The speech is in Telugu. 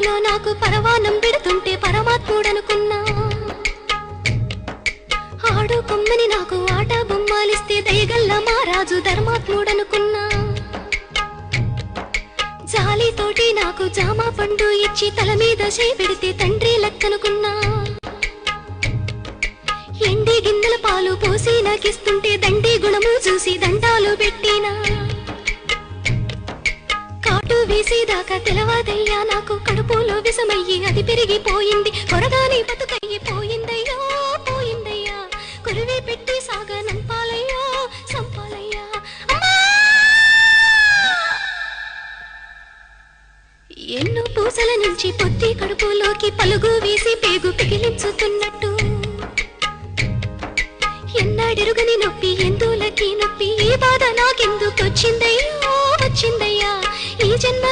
పాలలో నాకు పరవానం పెడుతుంటే పరమాత్ముడనుకున్నా. ఆడు కొమ్మని నాకు ఆట బొమ్మాలిస్తే దయగల్ల మారాజు ధర్మాత్ముడనుకున్నా. జాలితోటి నాకు జామ పండు ఇచ్చి తల మీద చేపెడితే తండ్రి లెక్కనుకున్నా. ఎండి గిన్నెల పాలు పోసి నాకిస్తుంటే దండి గుణము చూసి దండాలు పెట్టినా. కాటు వేసేదాకా తెలవాదయ్యా నాకు కడుపులో విషమయ్యి అది పెరిగిపోయింది. కొరగాని బతుకయ్యిపోయిందయ్యా పోయిందయ్యా. కొరివి పెట్టి సాగనంపాలయ్యా సంపాలయ్యా. ఎన్నో పూసల నుంచి పొత్తి కడుపులోకి పలుగు వేసి పేగు పిగిలించుతున్నట్టు ఎన్నాడెరుగని నొప్పి ఎందులకి నొప్పి ఈ బాధ నాకెందుకొచ్చిందయ్యా వచ్చిందయ్యా. ఈ జన్మ